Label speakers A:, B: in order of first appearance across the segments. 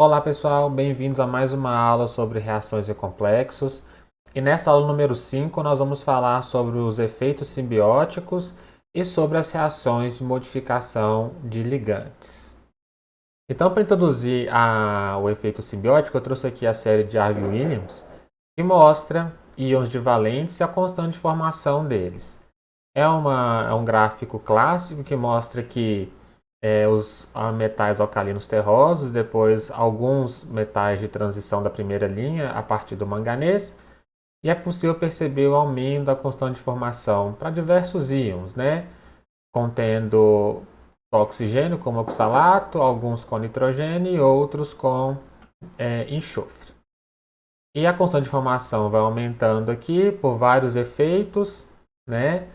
A: Olá pessoal, bem-vindos a mais uma aula sobre reações e complexos. E nessa aula número 5 nós vamos falar sobre os efeitos simbióticos e sobre as reações de modificação de ligantes. Então, para introduzir o efeito simbiótico, eu trouxe aqui a série de Harvey-Williams, que mostra íons divalentes e a constante de formação deles. É um gráfico clássico que mostra que os metais alcalinos terrosos, depois alguns metais de transição da primeira linha a partir do manganês, e é possível perceber o aumento da constante de formação para diversos íons, né? Contendo oxigênio como oxalato, alguns com nitrogênio e outros com enxofre. E a constante de formação vai aumentando aqui por vários efeitos, né?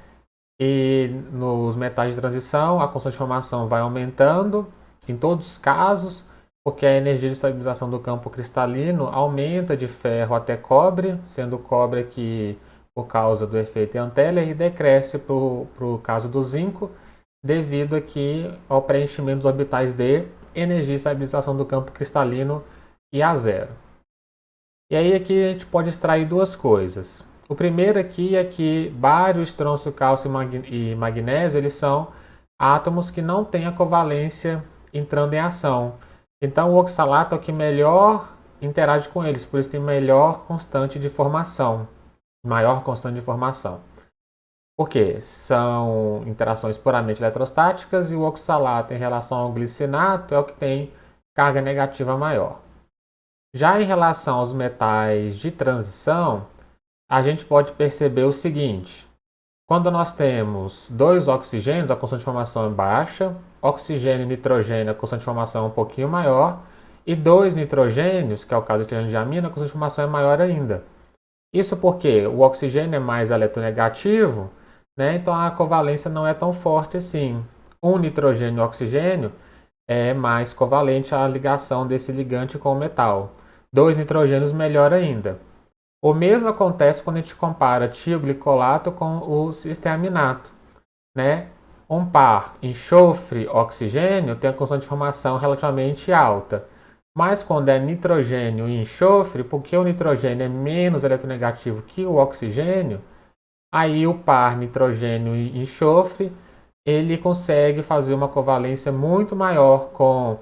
A: E nos metais de transição, a constante de formação vai aumentando em todos os casos, porque a energia de estabilização do campo cristalino aumenta de ferro até cobre, sendo o cobre aqui por causa do efeito Anteller, e decresce para o caso do zinco, devido aqui ao preenchimento dos orbitais de energia de estabilização do campo cristalino e a zero. E aí aqui a gente pode extrair duas coisas. O primeiro aqui é que bário, estrôncio, cálcio e magnésio, eles são átomos que não têm a covalência entrando em ação. Então o oxalato é o que melhor interage com eles, por isso tem melhor constante de formação, maior constante de formação. Por quê? São interações puramente eletrostáticas e o oxalato em relação ao glicinato é o que tem carga negativa maior. Já em relação aos metais de transição, a gente pode perceber o seguinte: quando nós temos dois oxigênios, a constante de formação é baixa, oxigênio e nitrogênio, a constante de formação é um pouquinho maior, e dois nitrogênios, que é o caso de diamina, a constante de formação é maior ainda. Isso porque o oxigênio é mais eletronegativo, né? Então a covalência não é tão forte assim. Um nitrogênio e oxigênio é mais covalente à ligação desse ligante com o metal. Dois nitrogênios, melhor ainda. O mesmo acontece quando a gente compara tioglicolato com o cisteaminato, né? Um par enxofre-oxigênio tem a constante de formação relativamente alta. Mas quando é nitrogênio e enxofre, porque o nitrogênio é menos eletronegativo que o oxigênio, aí o par nitrogênio e enxofre, ele consegue fazer uma covalência muito maior com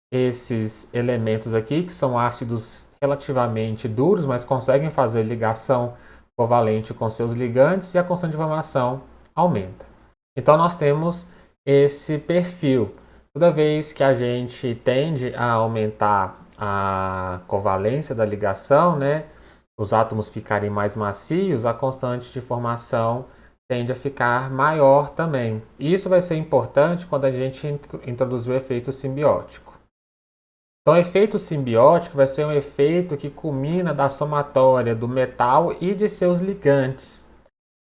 A: esses elementos aqui, que são ácidos relativamente duros, mas conseguem fazer ligação covalente com seus ligantes, e a constante de formação aumenta. Então nós temos esse perfil. Toda vez que a gente tende a aumentar a covalência da ligação, né, os átomos ficarem mais macios, a constante de formação tende a ficar maior também. E isso vai ser importante quando a gente introduzir o efeito simbiótico. Então, o efeito simbiótico vai ser um efeito que culmina da somatória do metal e de seus ligantes.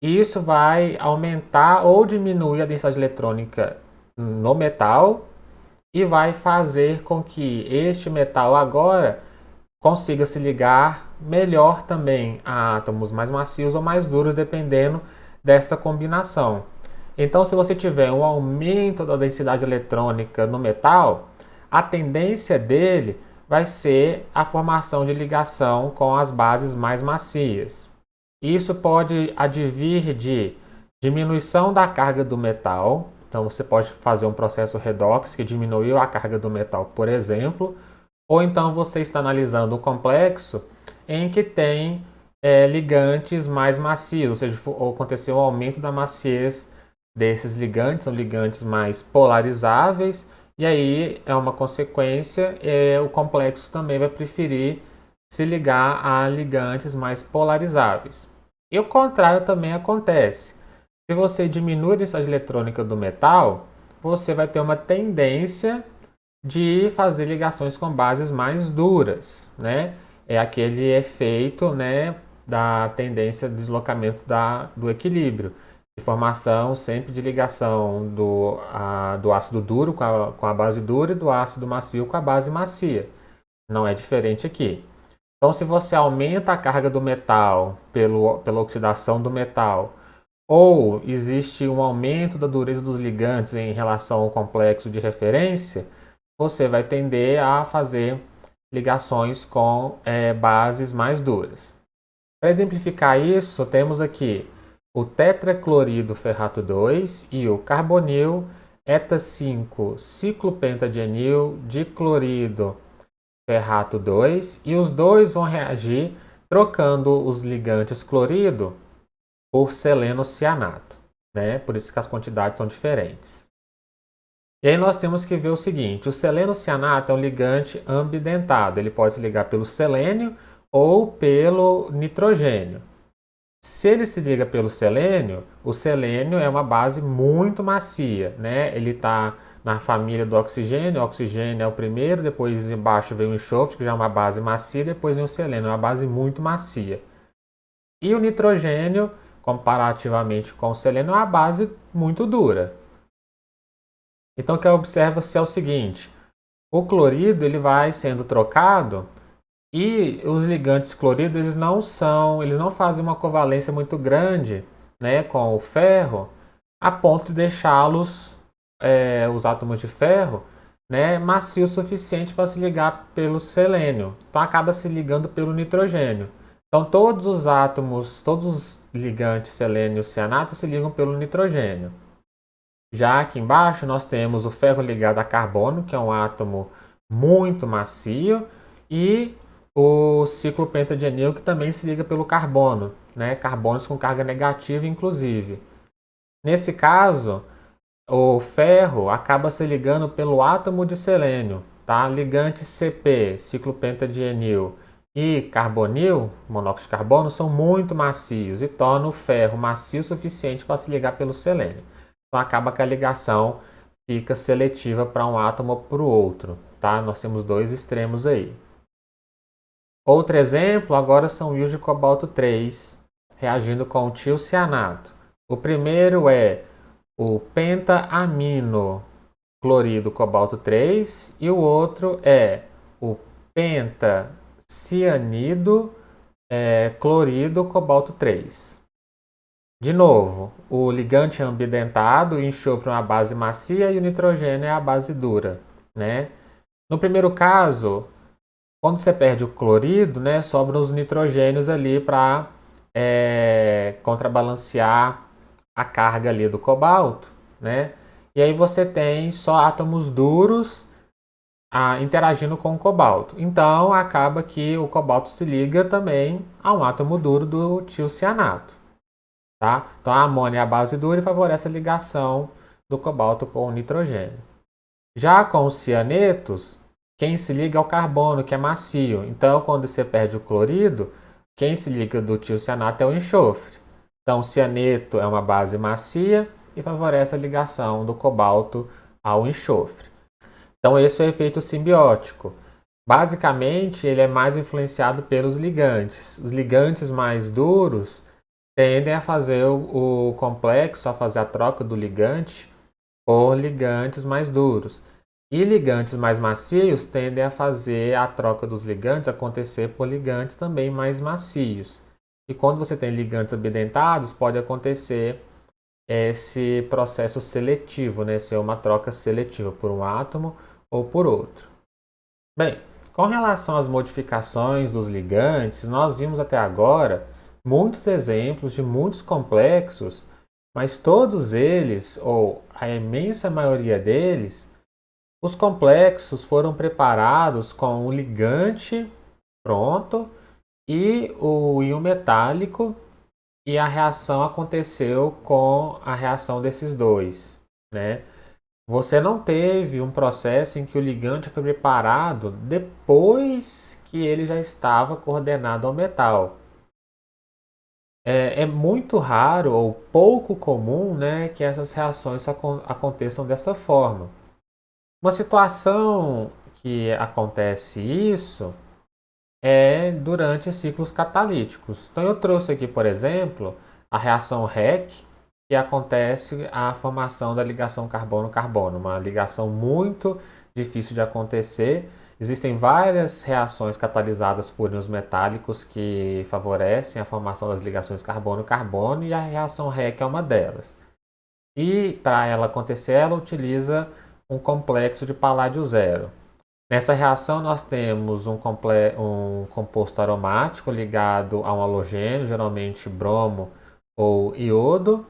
A: E isso vai aumentar ou diminuir a densidade eletrônica no metal e vai fazer com que este metal agora consiga se ligar melhor também a átomos mais macios ou mais duros, dependendo desta combinação. Então, se você tiver um aumento da densidade eletrônica no metal, a tendência dele vai ser a formação de ligação com as bases mais macias. Isso pode advir de diminuição da carga do metal. Então, você pode fazer um processo redox que diminuiu a carga do metal, por exemplo. Ou então você está analisando um complexo em que tem ligantes mais macios, ou seja, aconteceu um aumento da maciez desses ligantes, são ligantes mais polarizáveis, e aí é uma consequência, o complexo também vai preferir se ligar a ligantes mais polarizáveis. E o contrário também acontece. Se você diminui a densidade eletrônica do metal, você vai ter uma tendência de fazer ligações com bases mais duras, né? É aquele efeito, né, da tendência de deslocamento do equilíbrio, de formação sempre de ligação do ácido duro com a base dura e do ácido macio com a base macia. Não é diferente aqui. Então, se você aumenta a carga do metal pela oxidação do metal, ou existe um aumento da dureza dos ligantes em relação ao complexo de referência, você vai tender a fazer ligações com bases mais duras. Para exemplificar isso, temos aqui o tetraclorido ferrato 2 e o carbonil eta 5 ciclopentadienil diclorido ferrato 2, e os dois vão reagir trocando os ligantes clorido por selenocianato, né? Por isso que as quantidades são diferentes. E aí nós temos que ver o seguinte: o selenocianato é um ligante ambidentado, ele pode se ligar pelo selênio ou pelo nitrogênio. Se ele se liga pelo selênio, o selênio é uma base muito macia, né? Ele está na família do oxigênio, o oxigênio é o primeiro, depois embaixo vem o enxofre, que já é uma base macia, depois vem o selênio, é uma base muito macia. E o nitrogênio, comparativamente com o selênio, é uma base muito dura. Então o que observa-se é o seguinte: o clorido ele vai sendo trocado e os ligantes cloridos eles não fazem uma covalência muito grande, né, com o ferro, a ponto de deixá-los, os átomos de ferro, né, macios o suficiente para se ligar pelo selênio. Então acaba se ligando pelo nitrogênio. Então todos os átomos, todos os ligantes selênio e cianato se ligam pelo nitrogênio. Já aqui embaixo nós temos o ferro ligado a carbono, que é um átomo muito macio, e o ciclopentadienil, que também se liga pelo carbono, né? Carbonos com carga negativa, inclusive. Nesse caso, o ferro acaba se ligando pelo átomo de selênio, tá? Ligantes CP, ciclopentadienil, e carbonil, monóxido de carbono, são muito macios e tornam o ferro macio o suficiente para se ligar pelo selênio. Então acaba que a ligação fica seletiva para um átomo ou para o outro, tá? Nós temos dois extremos aí. Outro exemplo agora são íons de cobalto 3 reagindo com o tiocianato. O primeiro é o pentaamino clorido cobalto 3 e o outro é o pentacianido clorido cobalto 3. De novo, o ligante é ambidentado, o enxofre é uma base macia e o nitrogênio é a base dura, né? No primeiro caso, quando você perde o clorido, né, sobram os nitrogênios ali para contrabalancear a carga ali do cobalto, né? E aí você tem só átomos duros interagindo com o cobalto. Então acaba que o cobalto se liga também a um átomo duro do tiocianato. Tá? Então a amônia é a base dura e favorece a ligação do cobalto com o nitrogênio. Já com os cianetos, quem se liga é o carbono, que é macio. Então, quando você perde o clorido, quem se liga do tiocianato é o enxofre. Então, o cianeto é uma base macia e favorece a ligação do cobalto ao enxofre. Então, esse é o efeito simbiótico. Basicamente, ele é mais influenciado pelos ligantes. Os ligantes mais duros tendem a fazer o complexo, a fazer a troca do ligante por ligantes mais duros. E ligantes mais macios tendem a fazer a troca dos ligantes acontecer por ligantes também mais macios. E quando você tem ligantes ambidentados, pode acontecer esse processo seletivo, né? Ser uma troca seletiva por um átomo ou por outro. Bem, com relação às modificações dos ligantes, nós vimos até agora muitos exemplos de muitos complexos, mas todos eles, ou a imensa maioria deles, os complexos foram preparados com o ligante pronto e o íon metálico, e a reação aconteceu com a reação desses dois, né? Você não teve um processo em que o ligante foi preparado depois que ele já estava coordenado ao metal. É muito raro ou pouco comum, né, que essas reações aconteçam dessa forma. Uma situação que acontece isso é durante ciclos catalíticos. Então eu trouxe aqui, por exemplo, a reação REC, que acontece a formação da ligação carbono-carbono, uma ligação muito difícil de acontecer. Existem várias reações catalisadas por íons metálicos que favorecem a formação das ligações carbono-carbono, e a reação REC é uma delas. E para ela acontecer, ela utiliza um complexo de paládio zero. Nessa reação nós temos um composto aromático ligado a um halogênio, geralmente bromo ou iodo,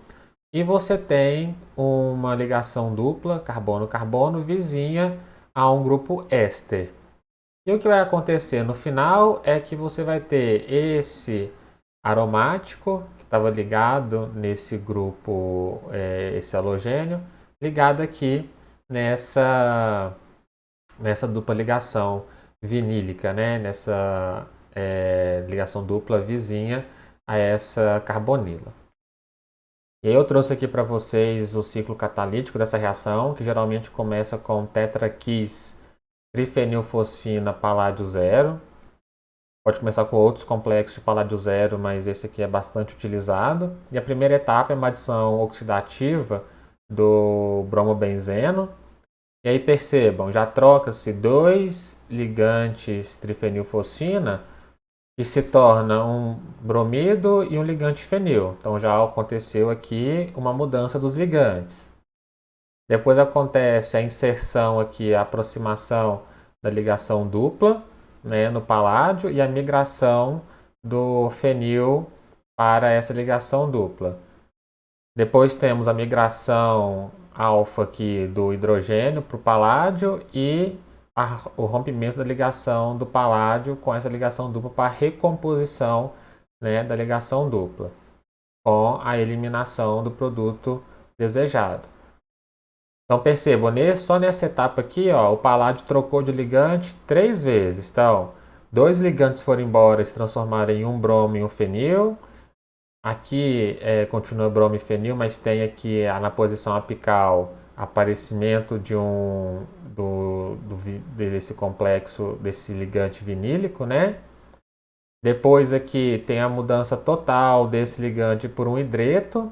A: e você tem uma ligação dupla, carbono-carbono, vizinha a um grupo éster. E o que vai acontecer no final é que você vai ter esse aromático, que estava ligado nesse grupo, esse halogênio, ligado aqui nessa dupla ligação vinílica, né? Nessa ligação dupla vizinha a essa carbonila. E aí eu trouxe aqui para vocês o ciclo catalítico dessa reação, que geralmente começa com tetraquis trifenilfosfina paládio zero. Pode começar com outros complexos de paládio zero, mas esse aqui é bastante utilizado. E a primeira etapa é uma adição oxidativa do bromobenzeno. E aí percebam, já troca-se dois ligantes trifenilfosfina que se torna um bromido e um ligante fenil. Então já aconteceu aqui uma mudança dos ligantes. Depois acontece a inserção aqui, a aproximação da ligação dupla, né, no paládio e a migração do fenil para essa ligação dupla. Depois temos a migração alfa aqui do hidrogênio para o paládio e o rompimento da ligação do paládio com essa ligação dupla para a recomposição, né, da ligação dupla, com a eliminação do produto desejado. Então percebam, só nessa etapa aqui, ó, o paládio trocou de ligante 3 vezes. Então, 2 ligantes foram embora e se transformaram em um bromo e um fenil. Aqui continua bromo e fenil, mas tem aqui na posição apical aparecimento desse complexo, desse ligante vinílico, né? Depois aqui tem a mudança total desse ligante por um hidreto.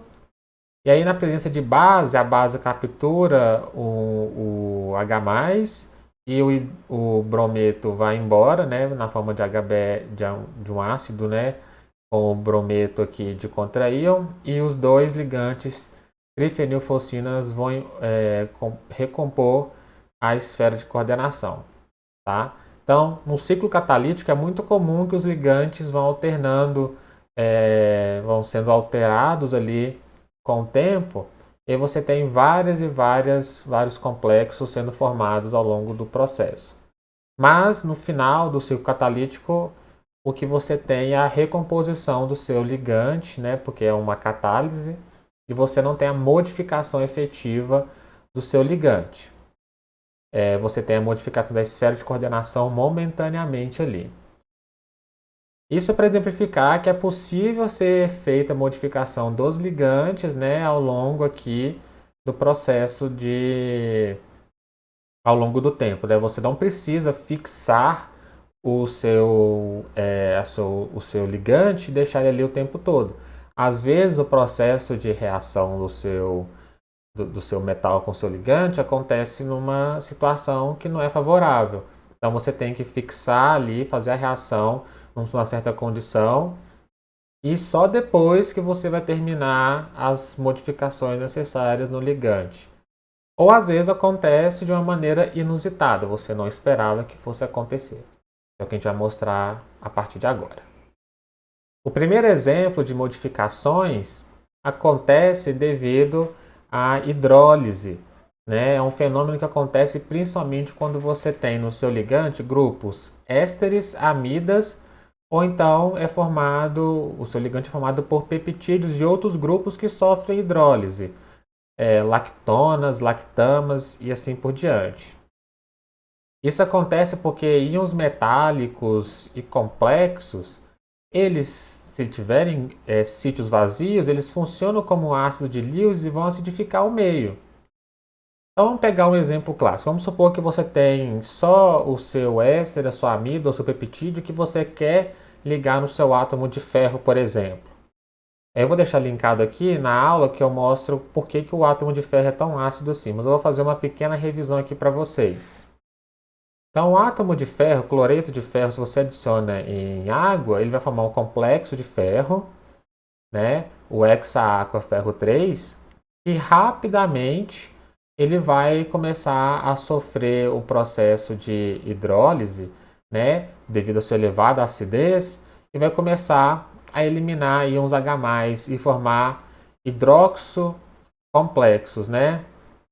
A: E aí na presença de base, a base captura o H+, e o brometo vai embora, né? Na forma de HB, de um ácido, né? Com o brometo aqui de contraíon, e os dois ligantes trifenilfosfinas vão recompor a esfera de coordenação. Tá? Então, no ciclo catalítico é muito comum que os ligantes vão alternando, vão sendo alterados ali com o tempo, e você tem vários complexos sendo formados ao longo do processo. Mas, no final do ciclo catalítico, o que você tem é a recomposição do seu ligante, né, porque é uma catálise, e você não tem a modificação efetiva do seu ligante. Você tem a modificação da esfera de coordenação momentaneamente ali. Isso é para exemplificar que é possível ser feita a modificação dos ligantes, né, ao longo aqui do processo ao longo do tempo, né? Você não precisa fixar o seu ligante e deixar ele ali o tempo todo. Às vezes o processo de reação do seu metal com o seu ligante acontece numa situação que não é favorável. Então você tem que fixar ali, fazer a reação numa certa condição, e só depois que você vai terminar as modificações necessárias no ligante. Ou às vezes acontece de uma maneira inusitada, você não esperava que fosse acontecer. É o que a gente vai mostrar a partir de agora. O primeiro exemplo de modificações acontece devido à hidrólise, né? É um fenômeno que acontece principalmente quando você tem no seu ligante grupos ésteres, amidas, ou então o seu ligante é formado por peptídeos de outros grupos que sofrem hidrólise, lactonas, lactamas e assim por diante. Isso acontece porque íons metálicos e complexos, se tiverem sítios vazios, eles funcionam como ácido de Lewis e vão acidificar o meio. Então vamos pegar um exemplo clássico. Vamos supor que você tem só o seu éster, a sua amida ou o seu peptídeo que você quer ligar no seu átomo de ferro, por exemplo. Eu vou deixar linkado aqui na aula que eu mostro por que o átomo de ferro é tão ácido assim, mas eu vou fazer uma pequena revisão aqui para vocês. Então, o átomo de ferro, cloreto de ferro, se você adiciona em água, ele vai formar um complexo de ferro, né? O hexaaqua ferro 3, e rapidamente ele vai começar a sofrer o processo de hidrólise, né, devido à sua elevada acidez, e vai começar a eliminar íons H+, e formar hidroxo complexos, né?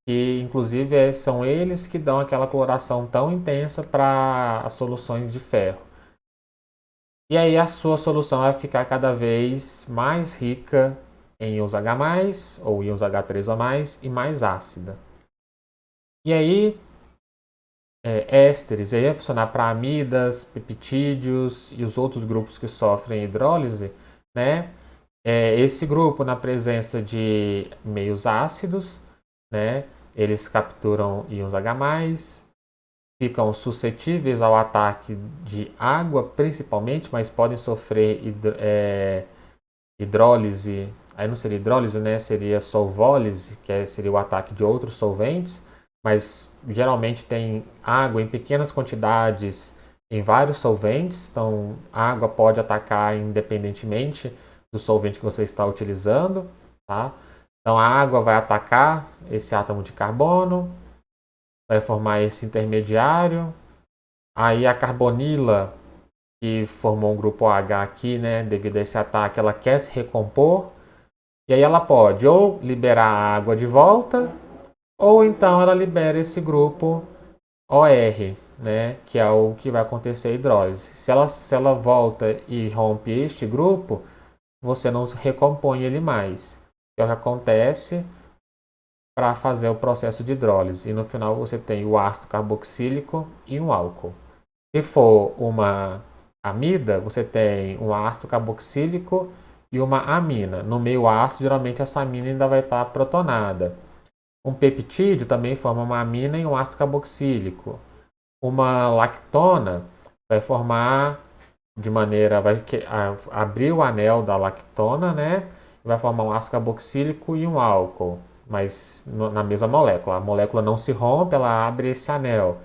A: E inclusive são eles que dão aquela coloração tão intensa para as soluções de ferro. E aí a sua solução vai ficar cada vez mais rica em íons H+, ou íons H3O+, e mais ácida. E aí, ésteres, aí vai funcionar para amidas, peptídeos e os outros grupos que sofrem hidrólise, né? Esse grupo, na presença de meios ácidos, né? Eles capturam íons H+, ficam suscetíveis ao ataque de água, principalmente, mas podem sofrer hidrólise. Aí não seria hidrólise, né? Seria solvólise, seria o ataque de outros solventes, mas geralmente tem água em pequenas quantidades em vários solventes, então a água pode atacar independentemente do solvente que você está utilizando, tá? Então a água vai atacar esse átomo de carbono, vai formar esse intermediário. Aí a carbonila, que formou um grupo OH aqui, né, devido a esse ataque, ela quer se recompor. E aí ela pode ou liberar a água de volta, ou então ela libera esse grupo OR, né, que é o que vai acontecer a hidrólise. Se ela volta e rompe este grupo, você não recompõe ele mais. É o que acontece para fazer o processo de hidrólise. E no final você tem o ácido carboxílico e um álcool. Se for uma amida, você tem um ácido carboxílico e uma amina. No meio ácido, geralmente essa amina ainda vai estar protonada. Um peptídeo também forma uma amina e um ácido carboxílico. Uma lactona vai formar de maneira, vai abrir o anel da lactona, né? Vai formar um ácido carboxílico e um álcool, mas na mesma molécula. A molécula não se rompe, ela abre esse anel.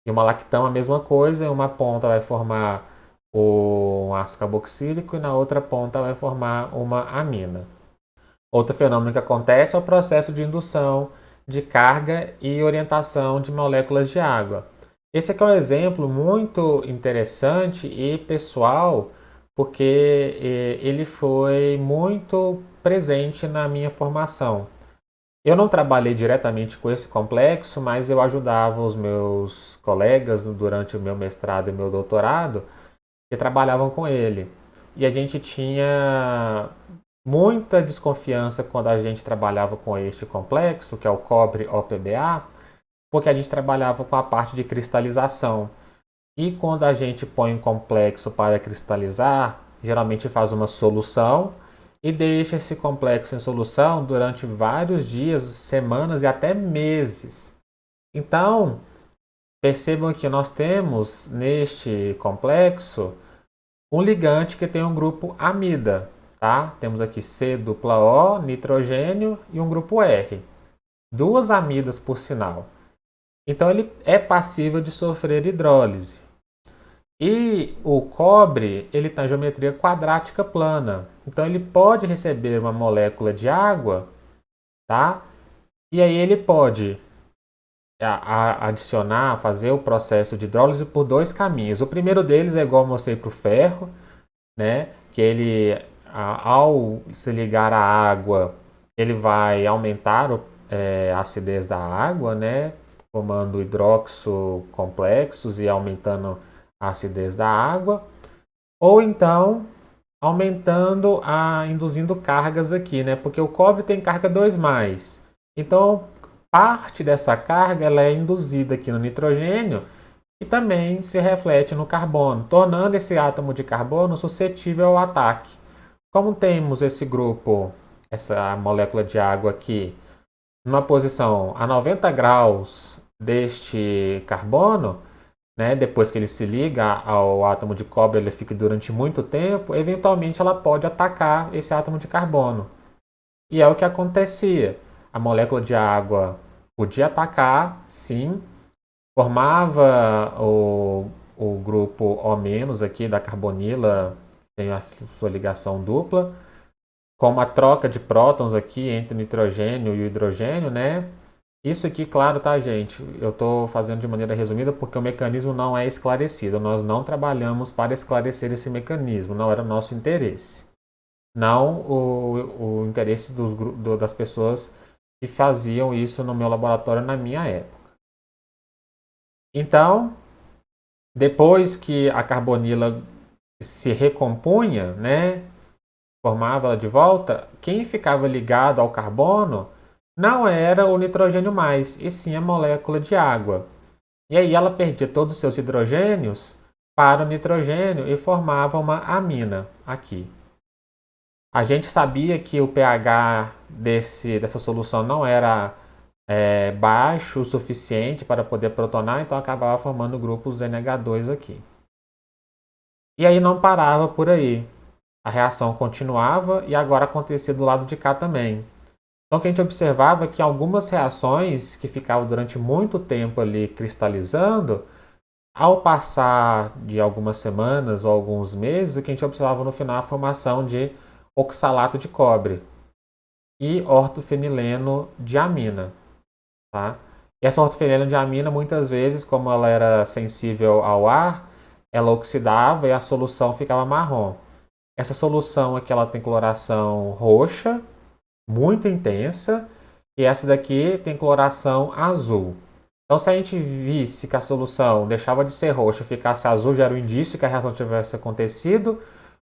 A: E uma lactão a mesma coisa, em uma ponta vai formar um ácido carboxílico e na outra ponta vai formar uma amina. Outro fenômeno que acontece é o processo de indução de carga e orientação de moléculas de água. Esse aqui é um exemplo muito interessante e pessoal, porque ele foi muito presente na minha formação. Eu não trabalhei diretamente com esse complexo, mas eu ajudava os meus colegas durante o meu mestrado e meu doutorado que trabalhavam com ele. E a gente tinha muita desconfiança quando a gente trabalhava com este complexo, que é o cobre OPBA, porque a gente trabalhava com a parte de cristalização. E quando a gente põe um complexo para cristalizar, geralmente faz uma solução e deixa esse complexo em solução durante vários dias, semanas e até meses. Então, percebam que nós temos neste complexo um ligante que tem um grupo amida, tá? Temos aqui C-O, nitrogênio e um grupo R. Duas amidas, por sinal. Então ele é passível de sofrer hidrólise. E o cobre, ele tem geometria quadrática plana. Então ele pode receber uma molécula de água, tá? E aí ele pode adicionar, fazer o processo de hidrólise por dois caminhos. O primeiro deles é igual eu mostrei para o ferro, né? Que ele, ao se ligar à água, ele vai aumentar a acidez da água, né? Formando hidroxo complexos e aumentando a acidez da água. Ou então induzindo cargas aqui, né? Porque o cobre tem carga 2+. Então, parte dessa carga ela é induzida aqui no nitrogênio e também se reflete no carbono, tornando esse átomo de carbono suscetível ao ataque. Como temos esse grupo, essa molécula de água aqui, numa posição a 90 graus deste carbono, né, depois que ele se liga ao átomo de cobre, ele fica durante muito tempo, eventualmente ela pode atacar esse átomo de carbono. E é o que acontecia. A molécula de água podia atacar, sim, formava o grupo O- aqui da carbonila, tem a sua ligação dupla, com uma troca de prótons aqui entre o nitrogênio e o hidrogênio, né? Isso aqui, claro, tá, gente? Eu estou fazendo de maneira resumida porque o mecanismo não é esclarecido. Nós não trabalhamos para esclarecer esse mecanismo, não era nosso interesse. Não o interesse das pessoas que faziam isso no meu laboratório na minha época. Então, depois que a carbonila se recompunha, né, formava ela de volta, quem ficava ligado ao carbono não era o nitrogênio mais, e sim a molécula de água. E aí ela perdia todos os seus hidrogênios para o nitrogênio e formava uma amina aqui. A gente sabia que o pH dessa solução não era baixo o suficiente para poder protonar, então acabava formando grupos NH2 aqui. E aí não parava por aí. A reação continuava e agora acontecia do lado de cá também. Então o que a gente observava é que algumas reações que ficavam durante muito tempo ali cristalizando, ao passar de algumas semanas ou alguns meses, o que a gente observava no final é a formação de oxalato de cobre e ortofenileno de amina. Tá? E essa ortofenileno de amina, muitas vezes, como ela era sensível ao ar, ela oxidava e a solução ficava marrom. Essa solução aqui ela tem coloração roxa, muito intensa, e essa daqui tem coloração azul. Então, se a gente visse que a solução deixava de ser roxa e ficasse azul, já era um indício que a reação tivesse acontecido,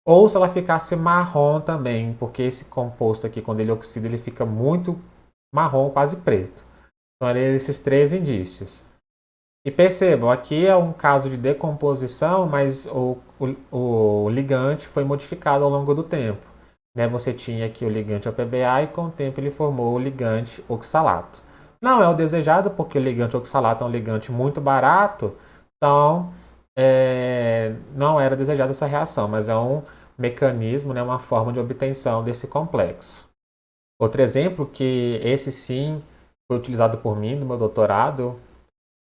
A: ou se ela ficasse marrom também, porque esse composto aqui, quando ele oxida, ele fica muito marrom, quase preto. Então, eram esses três indícios. E percebam, aqui é um caso de decomposição, mas o ligante foi modificado ao longo do tempo. Né? Você tinha aqui o ligante OPBA e com o tempo ele formou o ligante oxalato. Não é o desejado, porque o ligante oxalato é um ligante muito barato, então não era desejada essa reação, mas é um mecanismo, né, uma forma de obtenção desse complexo. Outro exemplo, que esse sim foi utilizado por mim no meu doutorado,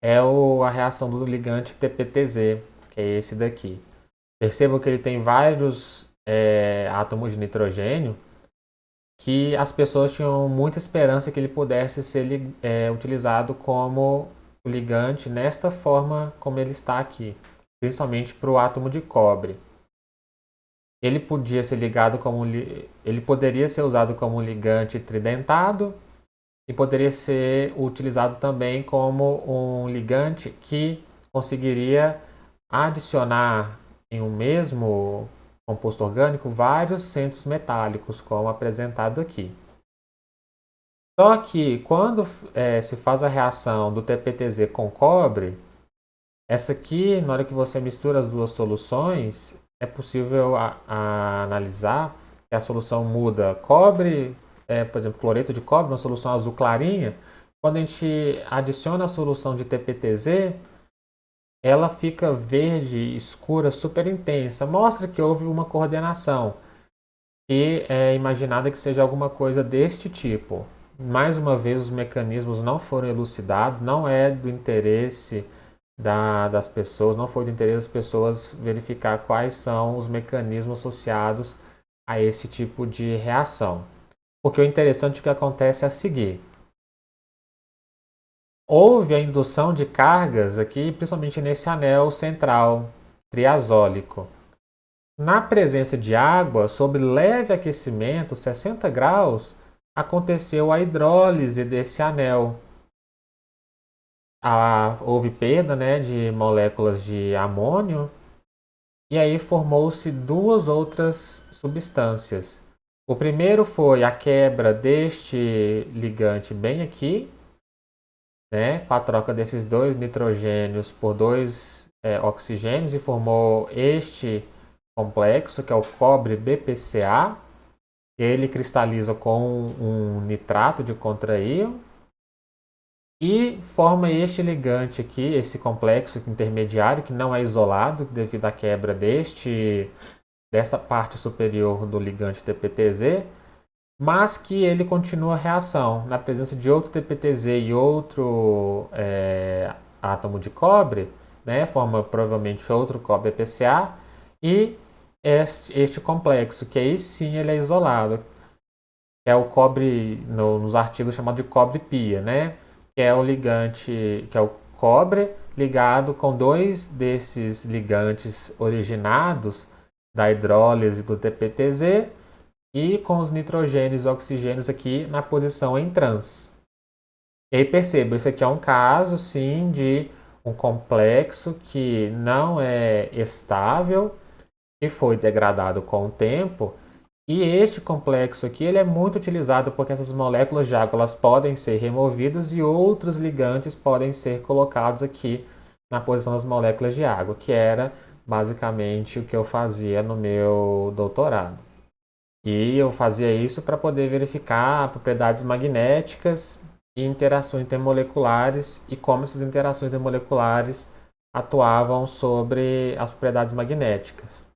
A: é a reação do ligante TPTZ, que é esse daqui. Percebam que ele tem vários átomos de nitrogênio que as pessoas tinham muita esperança que ele pudesse ser utilizado como ligante nesta forma como ele está aqui, principalmente para o átomo de cobre. Ele podia ser ligado como ele poderia ser usado como ligante tridentado e poderia ser utilizado também como um ligante que conseguiria adicionar em um mesmo composto orgânico vários centros metálicos, como apresentado aqui. Só que quando se faz a reação do TPTZ com cobre, essa aqui, na hora que você mistura as duas soluções, é possível analisar que a solução muda cobre, por exemplo, cloreto de cobre, uma solução azul clarinha. Quando a gente adiciona a solução de TPTZ, ela fica verde, escura, super intensa. Mostra que houve uma coordenação. E é imaginada que seja alguma coisa deste tipo. Mais uma vez, os mecanismos não foram elucidados, não é do interesse das pessoas, não foi do interesse das pessoas verificar quais são os mecanismos associados a esse tipo de reação. Porque o interessante que acontece é a seguir. Houve a indução de cargas aqui, principalmente nesse anel central triazólico. Na presença de água, sob leve aquecimento, 60 graus, aconteceu a hidrólise desse anel. Houve perda, né, de moléculas de amônio e aí formou-se duas outras substâncias. O primeiro foi a quebra deste ligante bem aqui, né, com a troca desses dois nitrogênios por dois oxigênios e formou este complexo, que é o cobre BPCA. Ele cristaliza com um nitrato de contraíon e forma este ligante aqui, esse complexo intermediário, que não é isolado devido à quebra dessa parte superior do ligante TPTZ, mas que ele continua a reação. Na presença de outro TPTZ e outro átomo de cobre, né, forma provavelmente outro cobre PCA, e este complexo, que aí sim ele é isolado. É o cobre, nos artigos chamado de cobre pia, né? que é o ligante, que é o cobre, ligado com dois desses ligantes originados da hidrólise do TPTZ e com os nitrogênios e oxigênios aqui na posição em trans. E aí perceba, isso aqui é um caso, sim, de um complexo que não é estável e foi degradado com o tempo. E este complexo aqui ele é muito utilizado porque essas moléculas de água elas podem ser removidas e outros ligantes podem ser colocados aqui na posição das moléculas de água, que era basicamente o que eu fazia no meu doutorado. E eu fazia isso para poder verificar propriedades magnéticas e interações intermoleculares e como essas interações intermoleculares atuavam sobre as propriedades magnéticas.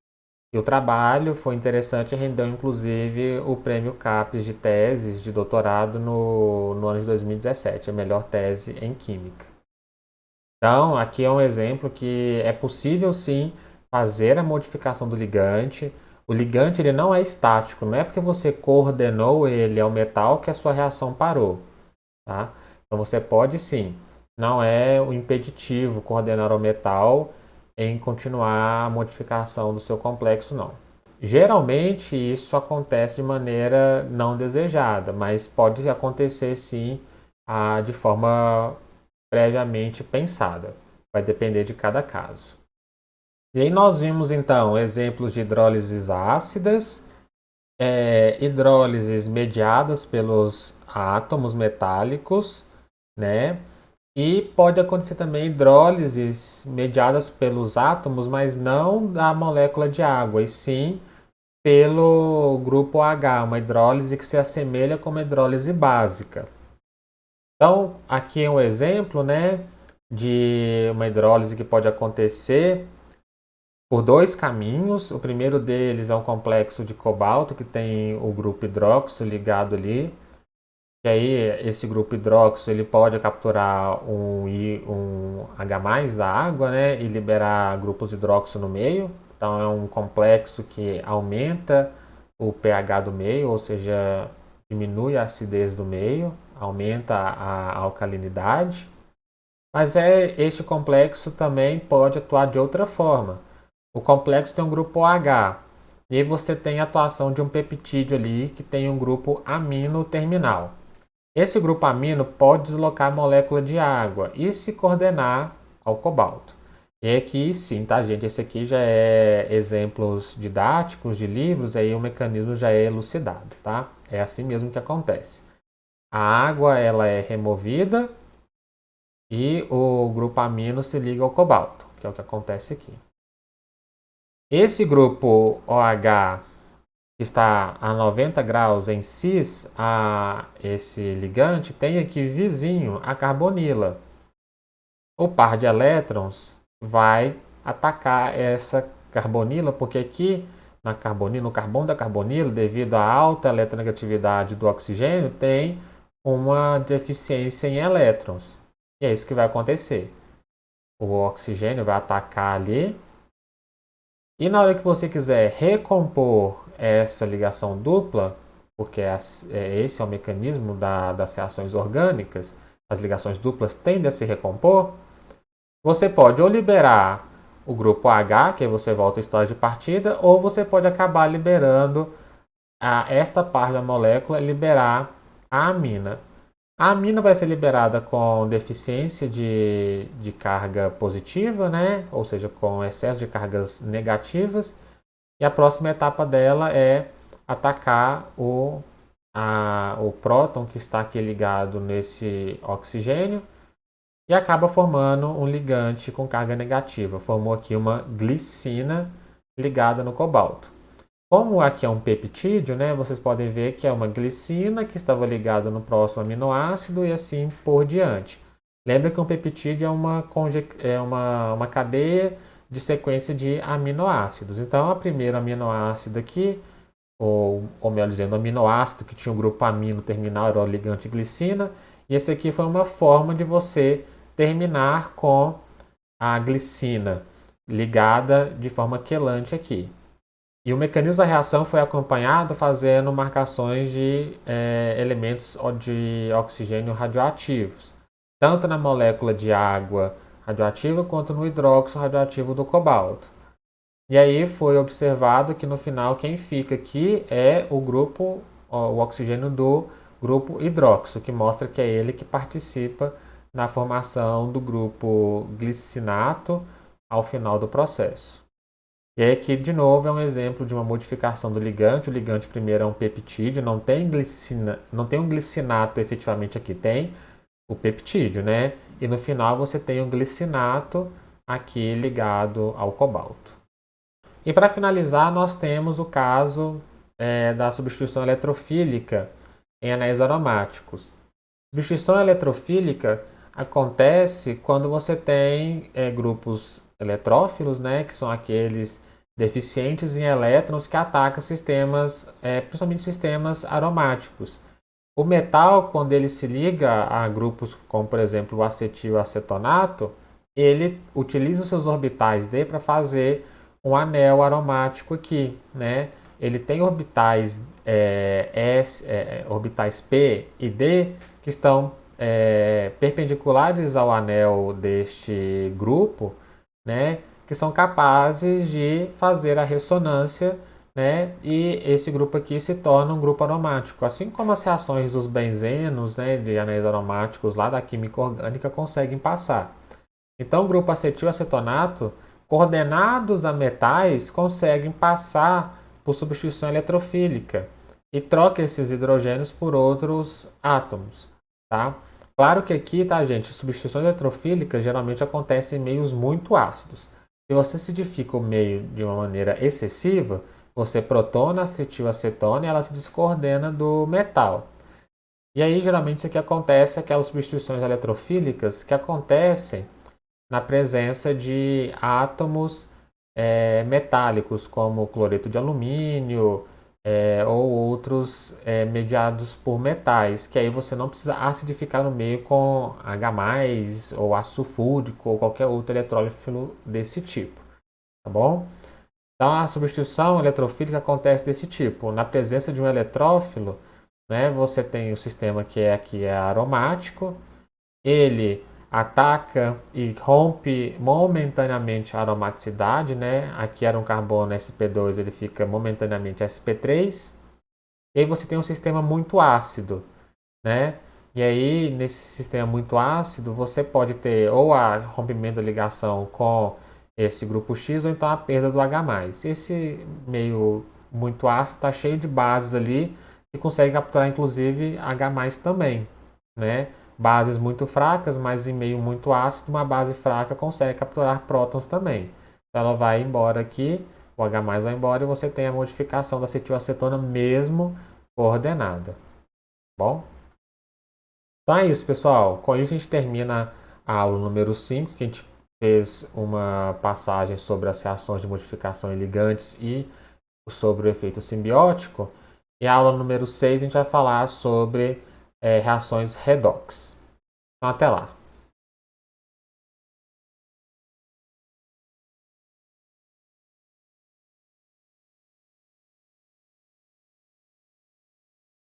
A: E o trabalho foi interessante e rendeu inclusive o prêmio CAPES de teses de doutorado no ano de 2017, a melhor tese em Química. Então, aqui é um exemplo que é possível sim fazer a modificação do ligante. O ligante ele não é estático, não é porque você coordenou ele ao metal que a sua reação parou. Tá? Então você pode sim, não é o impeditivo coordenar o metal em continuar a modificação do seu complexo, não. Geralmente isso acontece de maneira não desejada, mas pode acontecer sim de forma previamente pensada. Vai depender de cada caso. E aí nós vimos então exemplos de hidrólises ácidas, hidrólises mediadas pelos átomos metálicos, né? E pode acontecer também hidrólises mediadas pelos átomos, mas não da molécula de água, e sim pelo grupo H, uma hidrólise que se assemelha com uma hidrólise básica. Então, aqui é um exemplo, né, de uma hidrólise que pode acontecer por dois caminhos. O primeiro deles é um complexo de cobalto que tem o grupo hidróxido ligado ali. E aí esse grupo hidróxido ele pode capturar um H+ da água, né, e liberar grupos hidróxido no meio. Então é um complexo que aumenta o pH do meio, ou seja, diminui a acidez do meio, aumenta a alcalinidade. Mas este complexo também pode atuar de outra forma. O complexo tem um grupo OH, e aí você tem a atuação de um peptídeo ali que tem um grupo amino terminal. Esse grupo amino pode deslocar a molécula de água e se coordenar ao cobalto. E aqui sim, tá, gente? Esse aqui já é exemplos didáticos de livros, aí o mecanismo já é elucidado, tá? É assim mesmo que acontece. A água ela é removida e o grupo amino se liga ao cobalto, que é o que acontece aqui. Esse grupo OH está a 90 graus em cis a esse ligante, tem aqui vizinho a carbonila. O par de elétrons vai atacar essa carbonila, porque aqui na carbonila, no carbono da carbonila, devido à alta eletronegatividade do oxigênio, tem uma deficiência em elétrons. E é isso que vai acontecer. O oxigênio vai atacar ali. E na hora que você quiser recompor essa ligação dupla, porque esse é o mecanismo das reações orgânicas, as ligações duplas tendem a se recompor, você pode ou liberar o grupo H, que aí você volta ao estado de partida, ou você pode acabar liberando esta parte da molécula, liberar a amina. A amina vai ser liberada com deficiência de carga positiva, né? Ou seja, com excesso de cargas negativas. E a próxima etapa dela é atacar o próton que está aqui ligado nesse oxigênio e acaba formando um ligante com carga negativa. Formou aqui uma glicina ligada no cobalto. Como aqui é um peptídeo, né, vocês podem ver que é uma glicina que estava ligada no próximo aminoácido e assim por diante. Lembra que um peptídeo é uma cadeia de sequência de aminoácidos. Então, o primeiro aminoácido aqui, ou melhor dizendo, o aminoácido que tinha o grupo amino terminal era o ligante glicina, e esse aqui foi uma forma de você terminar com a glicina ligada de forma quelante aqui. E o mecanismo da reação foi acompanhado fazendo marcações de elementos de oxigênio radioativos. tanto na molécula de água radioativa quanto no hidróxido radioativo do cobalto. E aí foi observado que no final quem fica aqui é o oxigênio do grupo hidróxido, que mostra que é ele que participa na formação do grupo glicinato ao final do processo. E aí aqui, de novo, é um exemplo de uma modificação do ligante. O ligante primeiro é um peptídeo, não tem um glicinato efetivamente aqui, tem o peptídeo, né? E no final você tem o glicinato aqui ligado ao cobalto. E para finalizar, nós temos o caso da substituição eletrofílica em anéis aromáticos. Substituição eletrofílica acontece quando você tem grupos eletrófilos, né, que são aqueles deficientes em elétrons que atacam sistemas, principalmente sistemas aromáticos. O metal, quando ele se liga a grupos como, por exemplo, o acetilacetonato, ele utiliza os seus orbitais D para fazer um anel aromático aqui, né? Ele tem orbitais, orbitais P e D que estão perpendiculares ao anel deste grupo, né? Que são capazes de fazer a ressonância, né? E esse grupo aqui se torna um grupo aromático, assim como as reações dos benzenos, né, de anéis aromáticos lá da química orgânica conseguem passar. Então, o grupo acetilacetonato, coordenados a metais, conseguem passar por substituição eletrofílica e troca esses hidrogênios por outros átomos, tá? Claro que aqui, tá, gente, substituições eletrofílicas geralmente acontecem em meios muito ácidos. Se você acidifica o meio de uma maneira excessiva, você protona acetilacetona e ela se descoordena do metal. E aí, geralmente, isso aqui acontece, aquelas substituições eletrofílicas que acontecem na presença de átomos metálicos, como cloreto de alumínio ou outros mediados por metais, que aí você não precisa acidificar no meio com H+, ou ácido sulfúrico, ou qualquer outro eletrófilo desse tipo, tá bom? Então, a substituição eletrofílica acontece desse tipo. Na presença de um eletrófilo, né, você tem o sistema que aqui é aromático, ele ataca e rompe momentaneamente a aromaticidade, né? Aqui era um carbono sp2, ele fica momentaneamente sp3. E aí você tem um sistema muito ácido, né? E aí, nesse sistema muito ácido, você pode ter ou a rompimento da ligação com esse grupo X ou então a perda do H+. Esse meio muito ácido está cheio de bases ali e consegue capturar inclusive H+ também, né? Bases muito fracas, mas em meio muito ácido, uma base fraca consegue capturar prótons também. Então ela vai embora aqui, o H+ vai embora e você tem a modificação da acetilacetona mesmo coordenada. Bom? Então é isso, pessoal. Com isso a gente termina a aula número 5, que a gente fez uma passagem sobre as reações de modificação em ligantes e sobre o efeito simbiótico. E a aula número 6 a gente vai falar sobre reações redox. Então até lá.